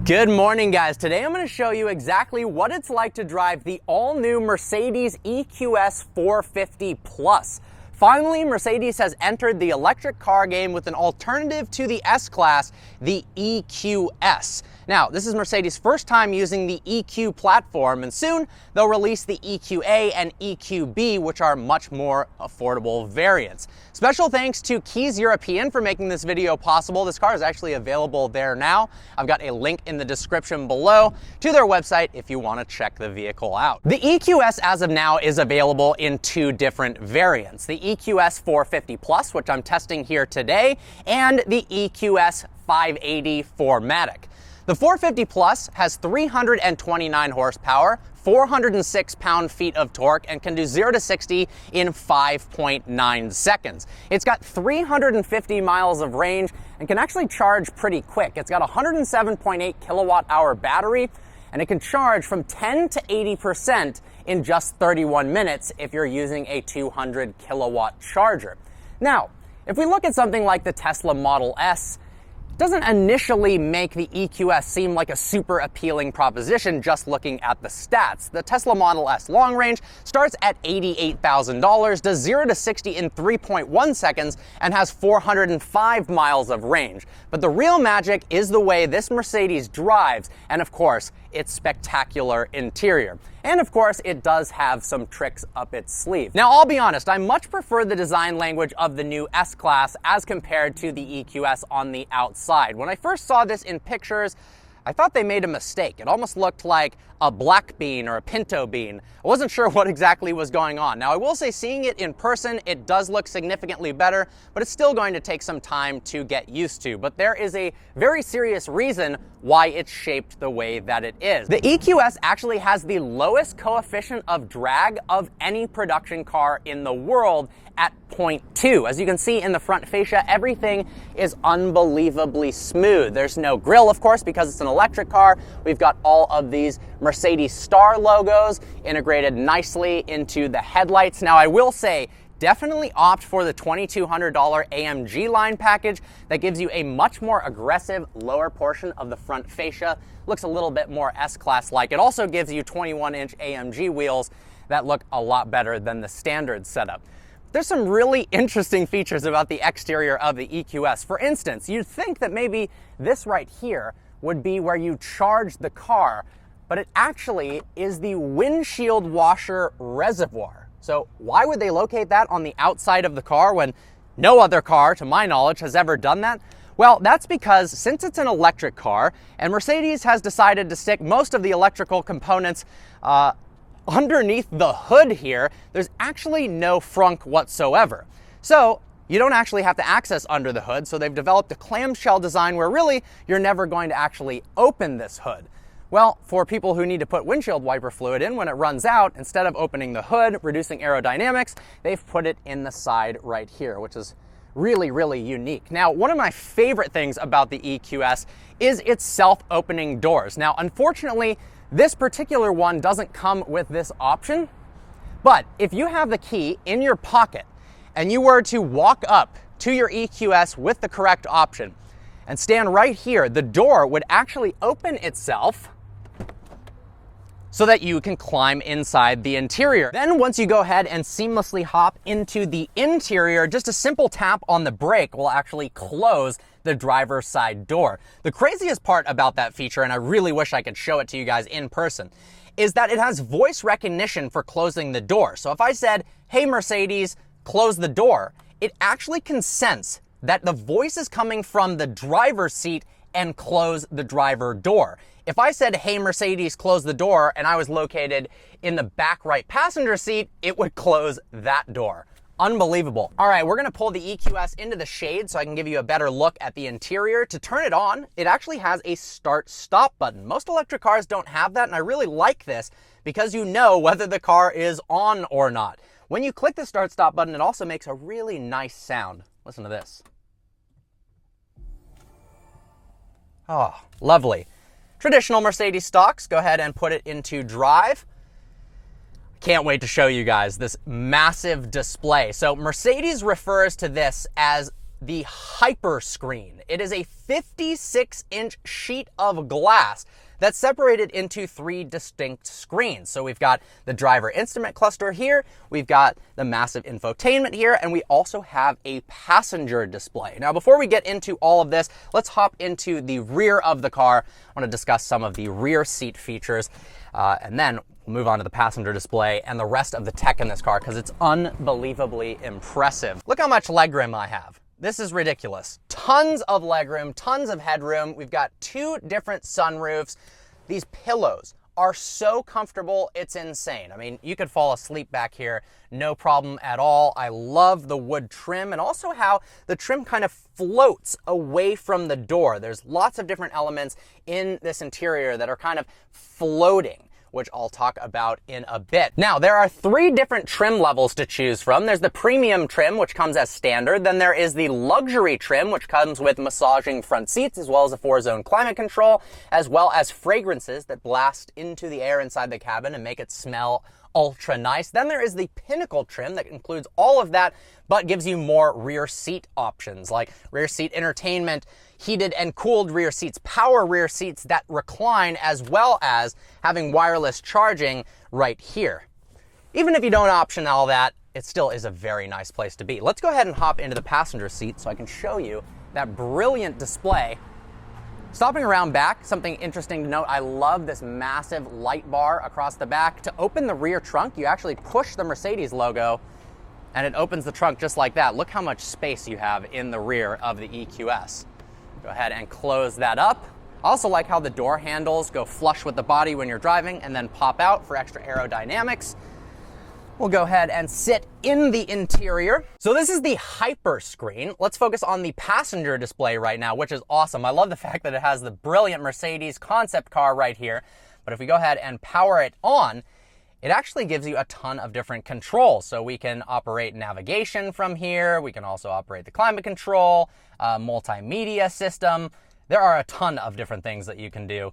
Good morning, guys. Today I'm going to show you exactly what it's like to drive the all-new Mercedes EQS 450 Plus. Finally, Mercedes has entered the electric car game with an alternative to the S-Class, the EQS. Now, this is Mercedes' first time using the EQ platform, and soon they'll release the EQA and EQB, which are much more affordable variants. Special thanks to Keys European for making this video possible. This car is actually available there now. I've got a link in the description below to their website if you want to check the vehicle out. The EQS as of now is available in two different variants. The EQS 450 Plus, which I'm testing here today, and the EQS 580 4MATIC. The 450 Plus has 329 horsepower, 406 pound-feet of torque, and can do 0 to 60 in 5.9 seconds. It's got 350 miles of range and can actually charge pretty quick. It's got a 107.8 kilowatt-hour battery, and it can charge from 10 to 80% in just 31 minutes if you're using a 200 kilowatt charger. Now, if we look at something like the Tesla Model S, it doesn't initially make the EQS seem like a super appealing proposition just looking at the stats. The Tesla Model S long range starts at $88,000, does 0 to 60 in 3.1 seconds, and has 405 miles of range. But the real magic is the way this Mercedes drives, and of course, its spectacular interior. And of course, it does have some tricks up its sleeve. Now, I'll be honest, I much prefer the design language of the new S-Class as compared to the EQS on the outside. When I first saw this in pictures, I thought they made a mistake. It almost looked like a black bean or a pinto bean. I wasn't sure what exactly was going on. Now, I will say seeing it in person, it does look significantly better, but it's still going to take some time to get used to. But there is a very serious reason why it's shaped the way that it is. The EQS actually has the lowest coefficient of drag of any production car in the world at 0.2. As you can see in the front fascia, everything is unbelievably smooth. There's no grille, of course, because it's an electric car. We've got all of these Mercedes star logos integrated nicely into the headlights. Now, I will say, definitely opt for the $2,200 AMG line package. That gives you a much more aggressive lower portion of the front fascia. Looks a little bit more S-Class-like. It also gives you 21-inch AMG wheels that look a lot better than the standard setup. There's some really interesting features about the exterior of the EQS. For instance, you'd think that maybe this right here would be where you charge the car, but it actually is the windshield washer reservoir. So why would they locate that on the outside of the car when no other car, to my knowledge, has ever done that? Well, that's because since it's an electric car, and Mercedes has decided to stick most of the electrical components underneath the hood here, there's actually no frunk whatsoever. So you don't actually have to access under the hood, so they've developed a clamshell design where really you're never going to actually open this hood. Well, for people who need to put windshield wiper fluid in when it runs out, instead of opening the hood, reducing aerodynamics, they've put it in the side right here, which is really, really unique. Now, one of my favorite things about the EQS is its self-opening doors. Now, unfortunately, this particular one doesn't come with this option, but if you have the key in your pocket and you were to walk up to your EQS with the correct option and stand right here, the door would actually open itself so that you can climb inside the interior. Then once you go ahead and seamlessly hop into the interior, just a simple tap on the brake will actually close the driver's side door. The craziest part about that feature, and I really wish I could show it to you guys in person, is that it has voice recognition for closing the door. So if I said, "Hey Mercedes, close the door," it actually can sense that the voice is coming from the driver's seat and close the driver door. If I said, "Hey Mercedes, close the door," and I was located in the back right passenger seat, it would close that door. Unbelievable. All right, we're gonna pull the EQS into the shade so I can give you a better look at the interior. To turn it on, it actually has a start-stop button. Most electric cars don't have that, and I really like this because you know whether the car is on or not. When you click the start-stop button, it also makes a really nice sound. Listen to this. Oh, lovely. Traditional Mercedes stocks, go ahead and put it into drive. Can't wait to show you guys this massive display. So Mercedes refers to this as the Hyper Screen. It is a 56-inch sheet of glass that's separated into 3 distinct screens. So we've got the driver instrument cluster here, we've got the massive infotainment here, and we also have a passenger display. Now, before we get into all of this, let's hop into the rear of the car. I want to discuss some of the rear seat features, and then we'll move on to the passenger display and the rest of the tech in this car, because it's unbelievably impressive. Look how much legroom I have. This is ridiculous. Tons of legroom, tons of headroom. We've got 2 different sunroofs. These pillows are so comfortable, it's insane. I mean, you could fall asleep back here, no problem at all. I love the wood trim and also how the trim kind of floats away from the door. There's lots of different elements in this interior that are kind of floating, which I'll talk about in a bit. Now, there are 3 different trim levels to choose from. There's the premium trim, which comes as standard. Then there is the luxury trim, which comes with massaging front seats, as well as a 4-zone climate control, as well as fragrances that blast into the air inside the cabin and make it smell ultra nice. Then there is the pinnacle trim that includes all of that, but gives you more rear seat options, like rear seat entertainment, heated and cooled rear seats, power rear seats that recline, as well as having wireless charging right here. Even if you don't option all that, it still is a very nice place to be. Let's go ahead and hop into the passenger seat so I can show you that brilliant display. Stopping around back, something interesting to note, I love this massive light bar across the back. To open the rear trunk, you actually push the Mercedes logo and it opens the trunk just like that. Look how much space you have in the rear of the EQS. Go ahead and close that up. I also like how the door handles go flush with the body when you're driving and then pop out for extra aerodynamics. We'll go ahead and sit in the interior. So this is the Hyper Screen. Let's focus on the passenger display right now, which is awesome. I love the fact that it has the brilliant Mercedes concept car right here. But if we go ahead and power it on, it actually gives you a ton of different controls. So we can operate navigation from here. We can also operate the climate control, multimedia system. There are a ton of different things that you can do.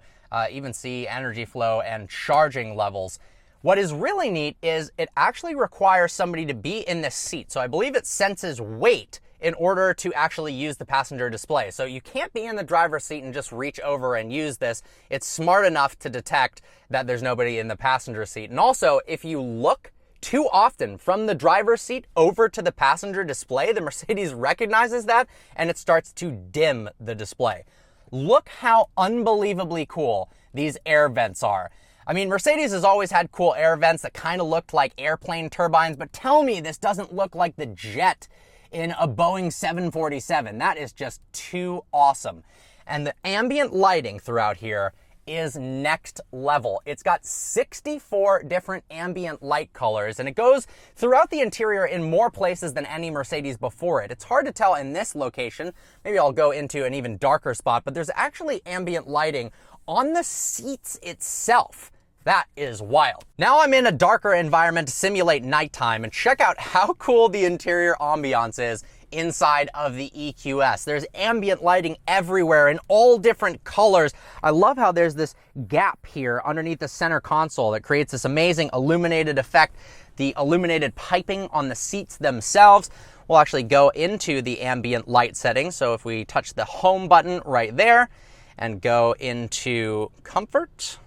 Even see energy flow and charging levels. What is really neat is it actually requires somebody to be in this seat. So I believe it senses weight in order to actually use the passenger display. So you can't be in the driver's seat and just reach over and use this. It's smart enough to detect that there's nobody in the passenger seat. And also, if you look too often from the driver's seat over to the passenger display, the Mercedes recognizes that and it starts to dim the display. Look how unbelievably cool these air vents are. I mean, Mercedes has always had cool air vents that kind of looked like airplane turbines, but tell me this doesn't look like the jet in a Boeing 747. That is just too awesome. And the ambient lighting throughout here is next level. It's got 64 different ambient light colors, and it goes throughout the interior in more places than any Mercedes before it. It's hard to tell in this location. Maybe I'll go into an even darker spot, but there's actually ambient lighting on the seats itself. That is wild. Now I'm in a darker environment to simulate nighttime, and check out how cool the interior ambiance is inside of the EQS. There's ambient lighting everywhere in all different colors. I love how there's this gap here underneath the center console that creates this amazing illuminated effect. The illuminated piping on the seats themselves. We'll actually go into the ambient light settings. So if we touch the home button right there and go into comfort,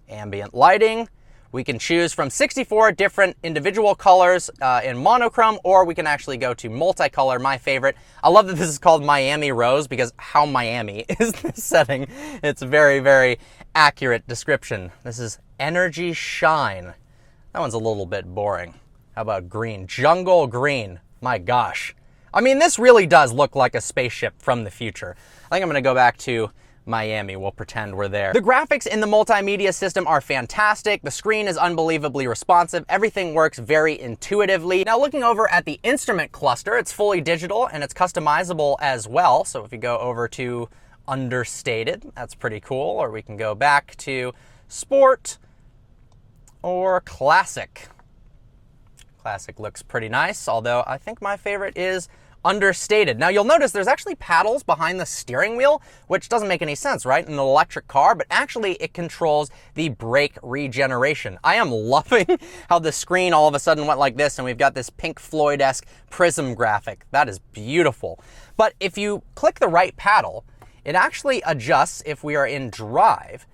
ambient lighting, we can choose from 64 different individual colors in monochrome, or we can actually go to multicolor, my favorite. I love that this is called Miami Rose because how Miami is this setting. It's a very, very accurate description. This is Energy Shine. That one's a little bit boring. How about green? Jungle green. My gosh. I mean, this really does look like a spaceship from the future. I think I'm going to go back to Miami. We'll pretend we're there. The graphics in the multimedia system are fantastic. The screen is unbelievably responsive. Everything works very intuitively. Now looking over at the instrument cluster, it's fully digital and it's customizable as well. So if you go over to understated, that's pretty cool. Or we can go back to sport or classic. Classic looks pretty nice, although I think my favorite is understated. Now you'll notice there's actually paddles behind the steering wheel, which doesn't make any sense, right, in an electric car, but actually it controls the brake regeneration. I am loving how the screen all of a sudden went like this and we've got this Pink Floyd-esque prism graphic. That is beautiful. But if you click the right paddle, it actually adjusts, if we are in drive,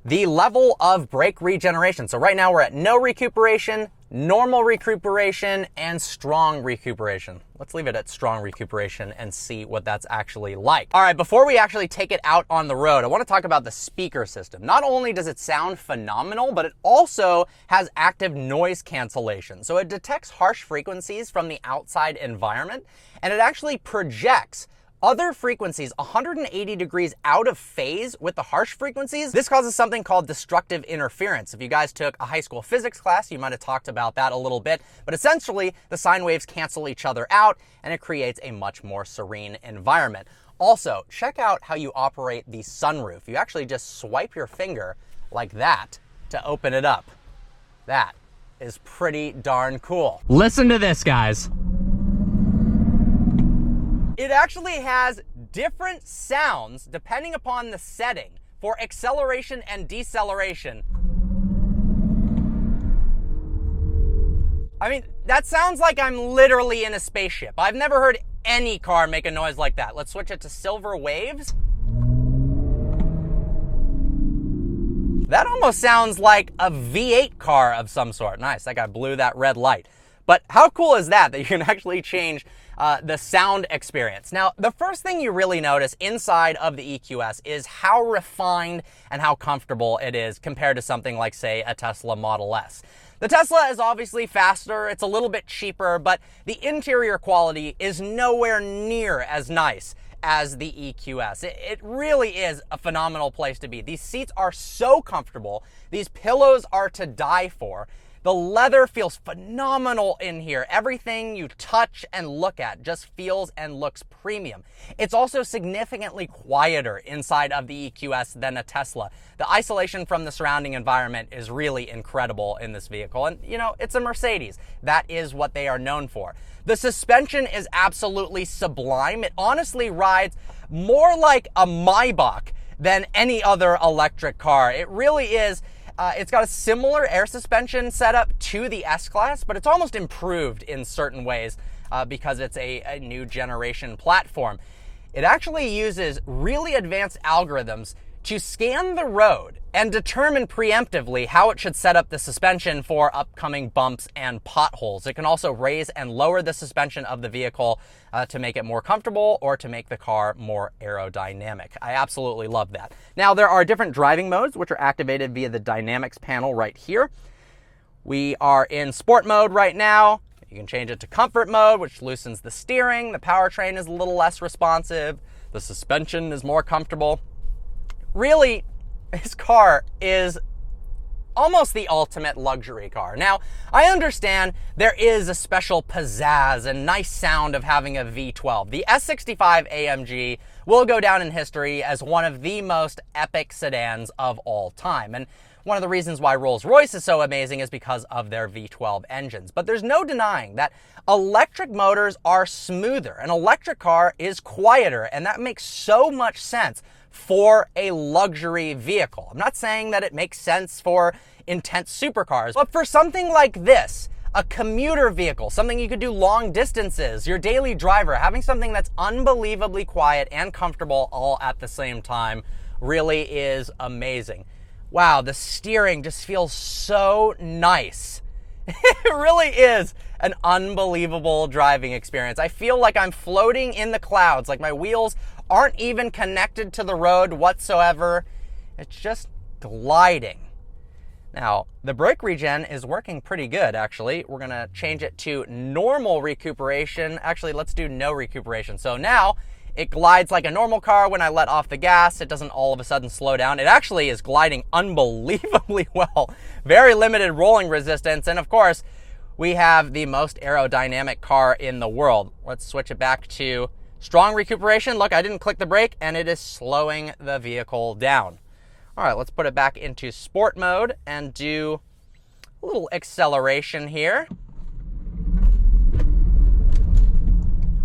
the level of brake regeneration. So right now we're at no recuperation, normal recuperation, and strong recuperation. Let's leave it at strong recuperation and see what that's actually like. All right, before we actually take it out on the road, I want to talk about the speaker system. Not only does it sound phenomenal, but it also has active noise cancellation. So it detects harsh frequencies from the outside environment, and it actually projects other frequencies 180 degrees out of phase with the harsh frequencies. This causes something called destructive interference. If you guys took a high school physics class, you might have talked about that a little bit, but essentially the sine waves cancel each other out and it creates a much more serene environment. Also, check out how you operate the sunroof. You actually just swipe your finger like that to open it up. That is pretty darn cool. Listen to this, guys. It actually has different sounds depending upon the setting for acceleration and deceleration. I mean, that sounds like I'm literally in a spaceship. I've never heard any car make a noise like that. Let's switch it to silver waves. That almost sounds like a V8 car of some sort. Nice, that guy blew that red light. But how cool is that you can actually change the sound experience? Now, the first thing you really notice inside of the EQS is how refined and how comfortable it is compared to something like, say, a Tesla Model S. The Tesla is obviously faster, it's a little bit cheaper, but the interior quality is nowhere near as nice as the EQS. It really is a phenomenal place to be. These seats are so comfortable. These pillows are to die for. The leather feels phenomenal in here. Everything you touch and look at just feels and looks premium. It's also significantly quieter inside of the EQS than a Tesla. The isolation from the surrounding environment is really incredible in this vehicle. And, you know, it's a Mercedes. That is what they are known for. The suspension is absolutely sublime. It honestly rides more like a Maybach than any other electric car. It really is. It's got a similar air suspension setup to the S-Class, but it's almost improved in certain ways because it's a new generation platform. It actually uses really advanced algorithms to scan the road and determine preemptively how it should set up the suspension for upcoming bumps and potholes. It can also raise and lower the suspension of the vehicle to make it more comfortable or to make the car more aerodynamic. I absolutely love that. Now, there are different driving modes which are activated via the dynamics panel right here. We are in sport mode right now. You can change it to comfort mode, which loosens the steering. The powertrain is a little less responsive. The suspension is more comfortable. Really, this car is almost the ultimate luxury car. Now, I understand there is a special pizzazz and nice sound of having a V12. The S65 AMG will go down in history as one of the most epic sedans of all time. And one of the reasons why Rolls-Royce is so amazing is because of their V12 engines. But there's no denying that electric motors are smoother. An electric car is quieter, and that makes so much sense for a luxury vehicle. I'm not saying that it makes sense for intense supercars, but for something like this, a commuter vehicle, something you could do long distances, your daily driver, having something that's unbelievably quiet and comfortable all at the same time really is amazing. Wow, the steering just feels so nice. It really is an unbelievable driving experience. I feel like I'm floating in the clouds, like my wheels aren't even connected to the road whatsoever. It's just gliding. Now, the brake regen is working pretty good, actually. We're gonna change it to normal recuperation. Actually, let's do no recuperation. So now it glides like a normal car. When I let off the gas, it doesn't all of a sudden slow down. It actually is gliding unbelievably well. Very limited rolling resistance. And of course, we have the most aerodynamic car in the world. Let's switch it back to strong recuperation. Look, I didn't click the brake and it is slowing the vehicle down. All right, let's put it back into sport mode and do a little acceleration here.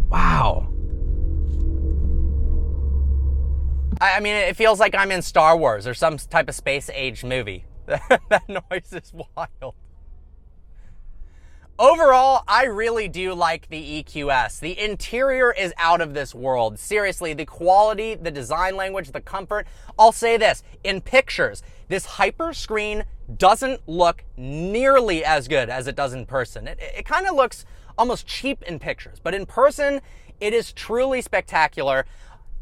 Wow. I mean, it feels like I'm in Star Wars or some type of space age movie. That noise is wild. Overall, I really do like the EQS. The interior is out of this world. Seriously, the quality, the design language, the comfort. I'll say this, in pictures, this hyper screen doesn't look nearly as good as it does in person. It kind of looks almost cheap in pictures, but in person, it is truly spectacular.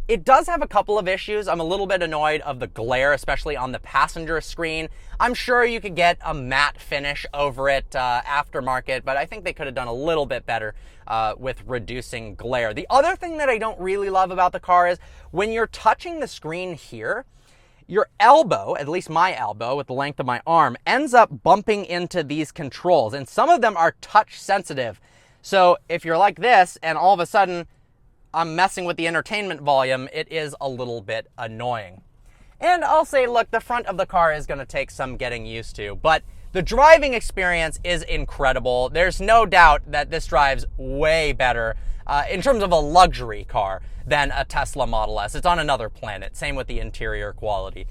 It does have a couple of issues. I'm a little bit annoyed of the glare, especially on the passenger screen. I'm sure you could get a matte finish over it aftermarket, but I think they could have done a little bit better with reducing glare. The other thing that I don't really love about the car is when you're touching the screen here, your elbow, at least my elbow with the length of my arm, ends up bumping into these controls, and some of them are touch sensitive. So if you're like this and all of a sudden I'm messing with the entertainment volume, it is a little bit annoying. And I'll say, look, the front of the car is going to take some getting used to, but the driving experience is incredible. There's no doubt that this drives way better in terms of a luxury car than a Tesla Model S. It's on another planet. Same with the interior quality.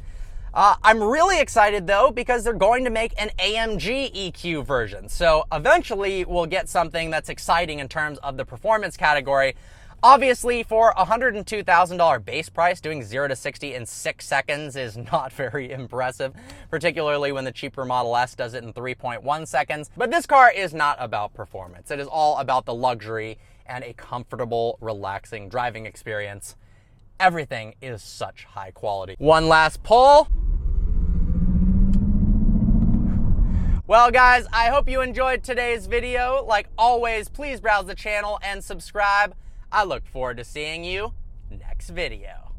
I'm really excited though because they're going to make an AMG EQ version. So eventually we'll get something that's exciting in terms of the performance category. Obviously, for a $102,000 base price, doing 0 to 60 in 6 seconds is not very impressive, particularly when the cheaper Model S does it in 3.1 seconds. But this car is not about performance. It is all about the luxury and a comfortable, relaxing driving experience. Everything is such high quality. One last pull. Well guys, I hope you enjoyed today's video. Like always, please browse the channel and subscribe. I look forward to seeing you next video.